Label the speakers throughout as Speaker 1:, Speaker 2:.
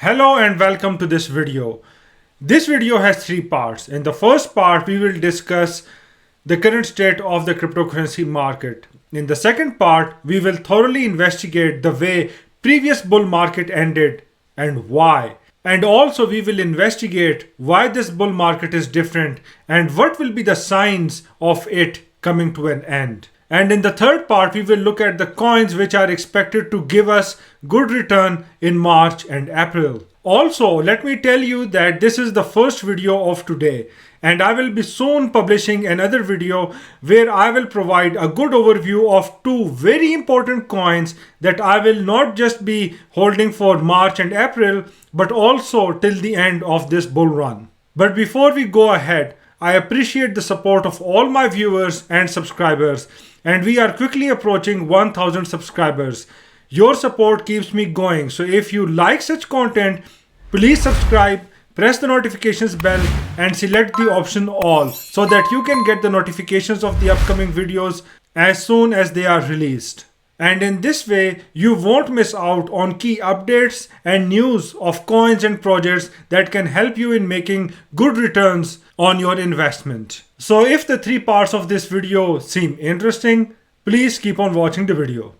Speaker 1: Hello and welcome to this video. This video has three parts. In the first part, we will discuss the current state of the cryptocurrency market. In the second part, we will thoroughly investigate the way previous bull market ended and why. And also we will investigate why this bull market is different and what will be the signs of it coming to an end. And in the third part, we will look at the coins which are expected to give us good return in March and April. Also, let me tell you that this is the first video of today, and I will be soon publishing another video where I will provide a good overview of two very important coins that I will not just be holding for March and April, but also till the end of this bull run. But before we go ahead, I appreciate the support of all my viewers and subscribers, and we are quickly approaching 1000 subscribers. Your support keeps me going, so if you like such content, please subscribe, press the notifications bell and select the option all so that you can get the notifications of the upcoming videos as soon as they are released. And in this way, you won't miss out on key updates and news of coins and projects that can help you in making good returns on your investment. So if the three parts of this video seem interesting, please keep on watching the video.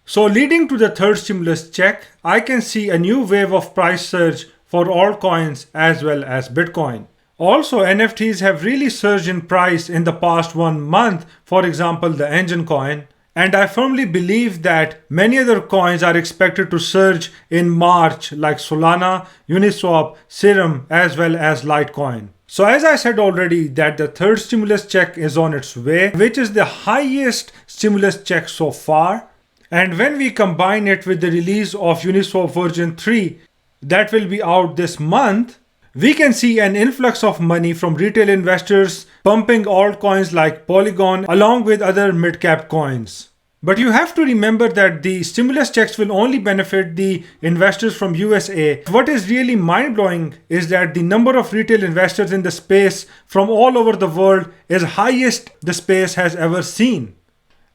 Speaker 1: So leading to the third stimulus check, I can see a new wave of price surge for altcoins as well as Bitcoin. Also, NFTs have really surged in price in the past 1 month, for example, the Enjin coin. And I firmly believe that many other coins are expected to surge in March like Solana, Uniswap, Serum as well as Litecoin. So as I said already that the third stimulus check is on its way, which is the highest stimulus check so far. And when we combine it with the release of Uniswap version 3 that will be out this month, we can see an influx of money from retail investors pumping altcoins like Polygon along with other mid-cap coins. But you have to remember that the stimulus checks will only benefit the investors from USA. What is really mind-blowing is that the number of retail investors in the space from all over the world is highest the space has ever seen.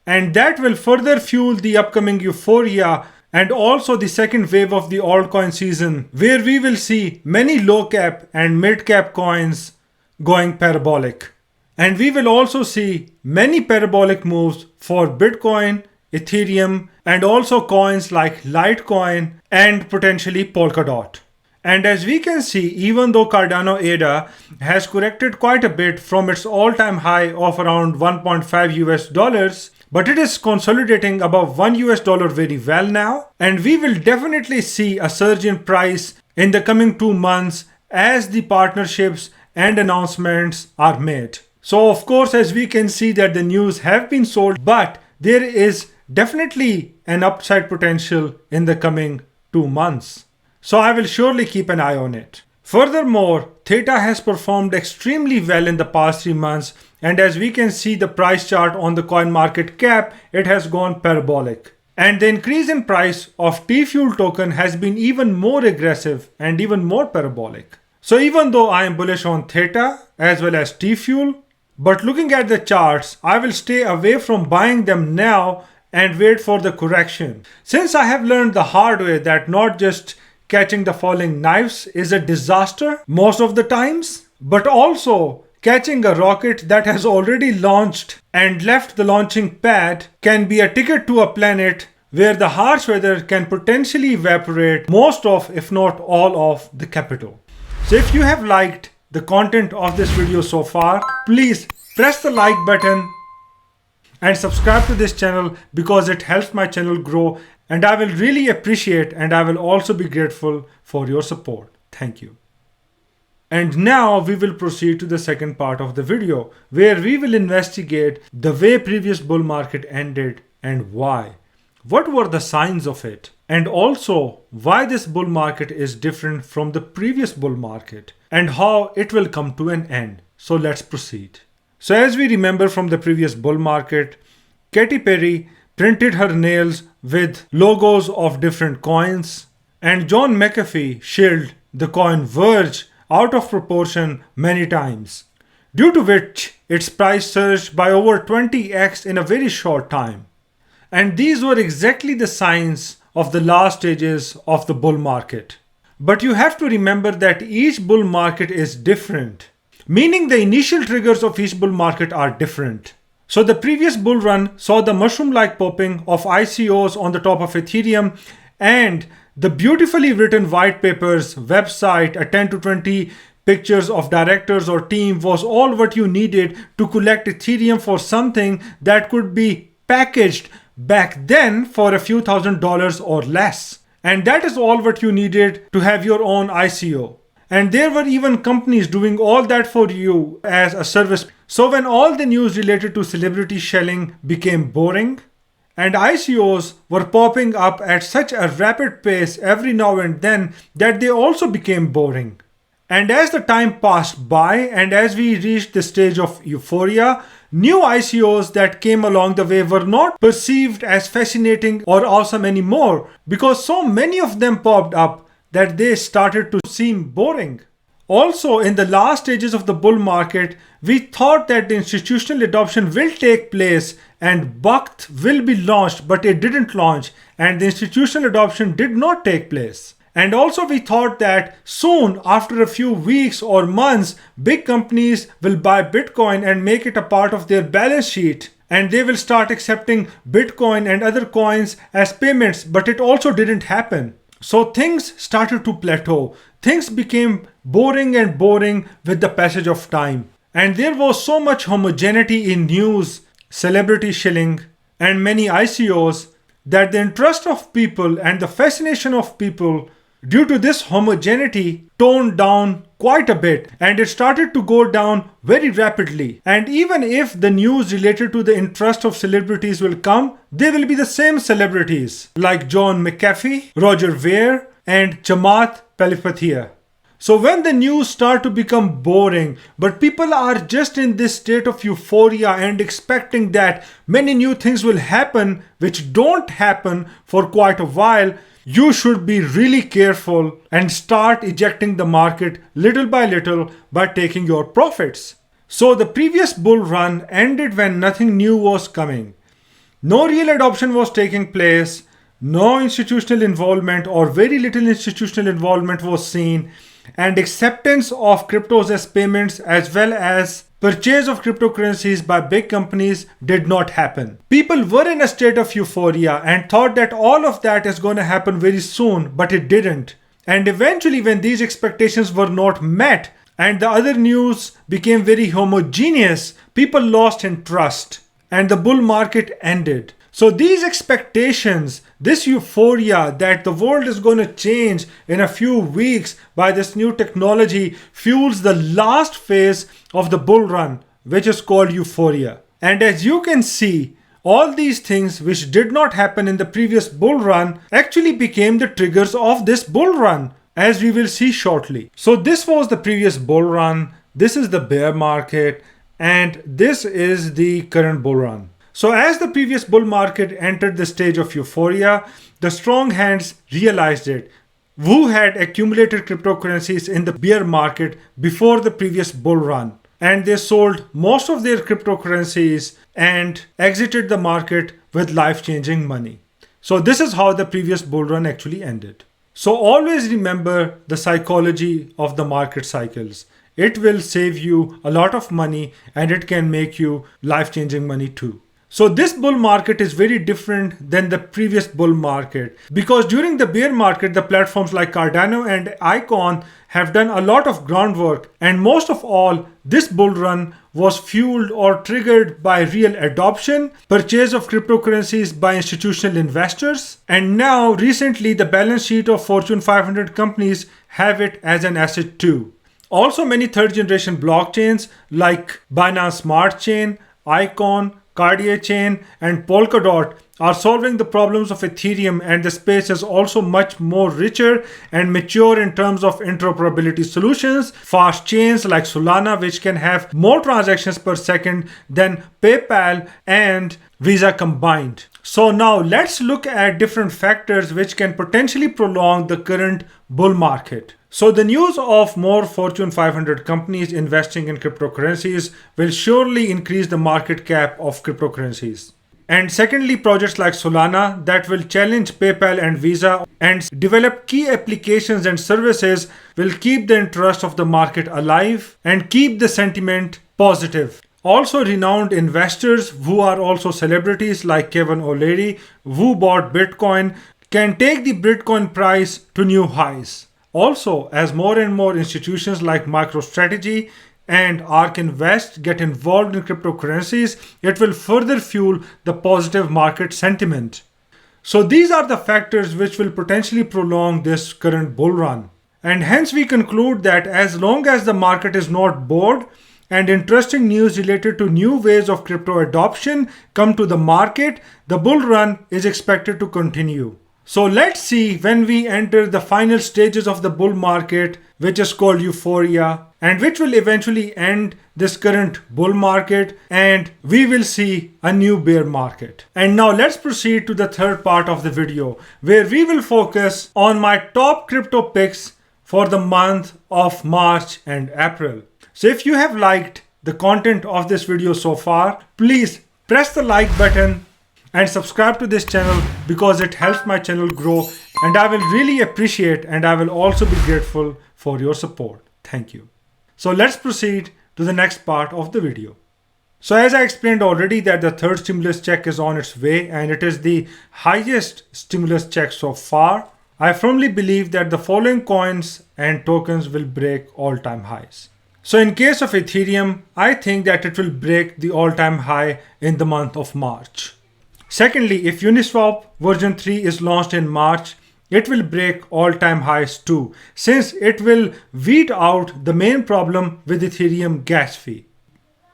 Speaker 1: And that will further fuel the upcoming euphoria and also the second wave of the altcoin season, where we will see many low cap and mid cap coins going parabolic. And we will also see many parabolic moves for Bitcoin, Ethereum, and also coins like Litecoin and potentially Polkadot. And as we can see, even though Cardano ADA has corrected quite a bit from its all-time high of around 1.5 US dollars, but it is consolidating above $1 very well now. And we will definitely see a surge in price in the coming 2 months as the partnerships and announcements are made. So of course, as we can see that the news have been sold, but there is definitely an upside potential in the coming 2 months. So I will surely keep an eye on it. Furthermore, Theta has performed extremely well in the past 3 months, and as we can see the price chart on the CoinMarketCap, it has gone parabolic. And the increase in price of T-Fuel token has been even more aggressive and even more parabolic. So even though I am bullish on Theta as well as T-Fuel, but looking at the charts, I will stay away from buying them now and wait for the correction. Since I have learned the hard way that not just catching the falling knives is a disaster most of the times, but also catching a rocket that has already launched and left the launching pad can be a ticket to a planet where the harsh weather can potentially evaporate most of, if not all of, the capital. So if you have liked the content of this video so far, please press the like button and subscribe to this channel because it helps my channel grow, and I will really appreciate and I will also be grateful for your support. Thank you. And now we will proceed to the second part of the video where we will investigate the way previous bull market ended and why. What were the signs of it? And also why this bull market is different from the previous bull market and how it will come to an end. So let's proceed. So as we remember from the previous bull market, Katy Perry printed her nails with logos of different coins, and John McAfee shilled the coin Verge out of proportion many times, due to which its price surged by over 20x in a very short time. And these were exactly the signs of the last stages of the bull market. But you have to remember that each bull market is different, meaning the initial triggers of each bull market are different. So the previous bull run saw the mushroom-like popping of ICOs on the top of Ethereum, and the beautifully written white papers, website, a 10 to 20 pictures of directors or team was all what you needed to collect Ethereum for something that could be packaged back then for a few $1,000s or less. And that is all what you needed to have your own ICO. And there were even companies doing all that for you as a service. So when all the news related to celebrity shelling became boring, and ICOs were popping up at such a rapid pace every now and then that they also became boring. And as the time passed by and as we reached the stage of euphoria, new ICOs that came along the way were not perceived as fascinating or awesome anymore because so many of them popped up that they started to seem boring. Also, in the last stages of the bull market, we thought that the institutional adoption will take place and Bakkt will be launched, but it didn't launch, and the institutional adoption did not take place. And also we thought that soon, after a few weeks or months, big companies will buy Bitcoin and make it a part of their balance sheet, and they will start accepting Bitcoin and other coins as payments, but it also didn't happen. So things started to plateau. Things became boring and boring with the passage of time. And there was so much homogeneity in news, celebrity shilling, and many ICOs that the interest of people and the fascination of people due to this homogeneity toned down quite a bit, and it started to go down very rapidly. And even if the news related to the interest of celebrities will come, they will be the same celebrities like John McAfee, Roger Ver, and Chamath Palihapitiya. So when the news start to become boring, but people are just in this state of euphoria and expecting that many new things will happen which don't happen for quite a while, you should be really careful and start ejecting the market little by little by taking your profits. So the previous bull run ended when nothing new was coming. No real adoption was taking place, no institutional involvement or very little institutional involvement was seen, and acceptance of cryptos as payments as well as purchase of cryptocurrencies by big companies did not happen. People were in a state of euphoria and thought that all of that is going to happen very soon, but it didn't. And eventually, when these expectations were not met and the other news became very homogeneous, people lost interest and the bull market ended. So these expectations, this euphoria that the world is going to change in a few weeks by this new technology fuels the last phase of the bull run, which is called euphoria. And as you can see, all these things which did not happen in the previous bull run actually became the triggers of this bull run, as we will see shortly. So this was the previous bull run, this is the bear market, and this is the current bull run. So as the previous bull market entered the stage of euphoria, the strong hands realized it, who had accumulated cryptocurrencies in the bear market before the previous bull run. And they sold most of their cryptocurrencies and exited the market with life-changing money. So this is how the previous bull run actually ended. So always remember the psychology of the market cycles. It will save you a lot of money and it can make you life-changing money too. So this bull market is very different than the previous bull market because during the bear market, the platforms like Cardano and Icon have done a lot of groundwork, and most of all, this bull run was fueled or triggered by real adoption, purchase of cryptocurrencies by institutional investors, and now recently the balance sheet of Fortune 500 companies have it as an asset too. Also, many third generation blockchains like Binance Smart Chain, Icon, Cartier Chain, and Polkadot are solving the problems of Ethereum, and the space is also much more richer and mature in terms of interoperability solutions. Fast chains like Solana, which can have more transactions per second than PayPal and Visa combined. So now let's look at different factors which can potentially prolong the current bull market. So the news of more Fortune 500 companies investing in cryptocurrencies will surely increase the market cap of cryptocurrencies. And secondly, projects like Solana that will challenge PayPal and Visa and develop key applications and services will keep the interest of the market alive and keep the sentiment positive. Also, renowned investors who are also celebrities like Kevin O'Leary, who bought Bitcoin, can take the Bitcoin price to new highs. Also, as more and more institutions like MicroStrategy and ARK Invest get involved in cryptocurrencies, it will further fuel the positive market sentiment. So these are the factors which will potentially prolong this current bull run. And hence we conclude that as long as the market is not bored and interesting news related to new ways of crypto adoption come to the market, the bull run is expected to continue. So let's see when we enter the final stages of the bull market, which is called euphoria, and which will eventually end this current bull market, and we will see a new bear market. And now let's proceed to the third part of the video, where we will focus on my top crypto picks for the month of March and April. So if you have liked the content of this video so far, please press the like button and subscribe to this channel because it helps my channel grow, and I will really appreciate and I will also be grateful for your support. Thank you. So let's proceed to the next part of the video. So as I explained already that the third stimulus check is on its way and it is the highest stimulus check so far, I firmly believe that the following coins and tokens will break all-time highs. So in case of Ethereum, I think that it will break the all-time high in the month of March. Secondly, if Uniswap version 3 is launched in March, it will break all-time highs too, since it will weed out the main problem with Ethereum gas fee.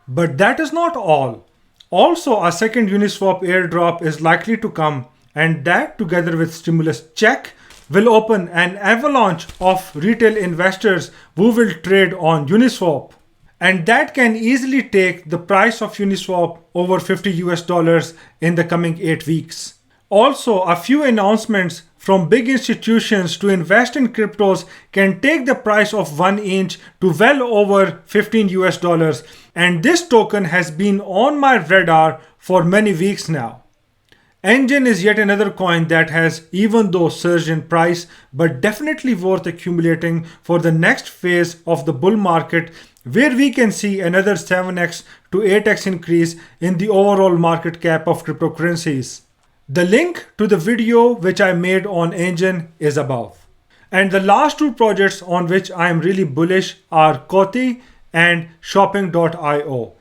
Speaker 1: But that is not all. Also, a second Uniswap airdrop is likely to come, and that together with stimulus check will open an avalanche of retail investors who will trade on Uniswap. And that can easily take the price of Uniswap over $50 in the coming 8 weeks. Also, a few announcements from big institutions to invest in cryptos can take the price of 1 inch to well over $15. And this token has been on my radar for many weeks now. Enjin is yet another coin that has even though surged in price, but definitely worth accumulating for the next phase of the bull market, where we can see another 7x to 8x increase in the overall market cap of cryptocurrencies. The link to the video which I made on Enjin is above. And the last two projects on which I am really bullish are Kothi and Shopping.io.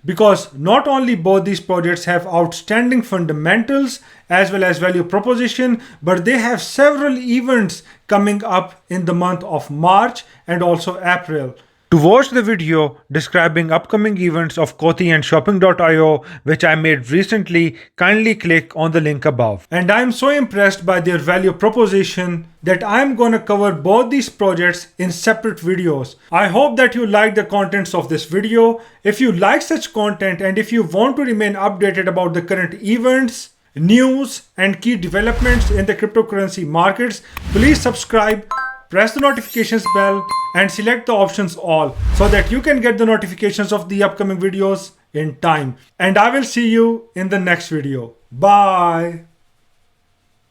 Speaker 1: Because not only both these projects have outstanding fundamentals as well as value proposition, but they have several events coming up in the month of March and also April. To watch the video describing upcoming events of Kothi and Shopping.io, which I made recently, kindly click on the link above. And I'm so impressed by their value proposition that I'm gonna cover both these projects in separate videos. I hope that you like the contents of this video. If you like such content and if you want to remain updated about the current events, news and key developments in the cryptocurrency markets, please subscribe, press the notifications bell and select the options all so that you can get the notifications of the upcoming videos in time. And I will see you in the next video. Bye.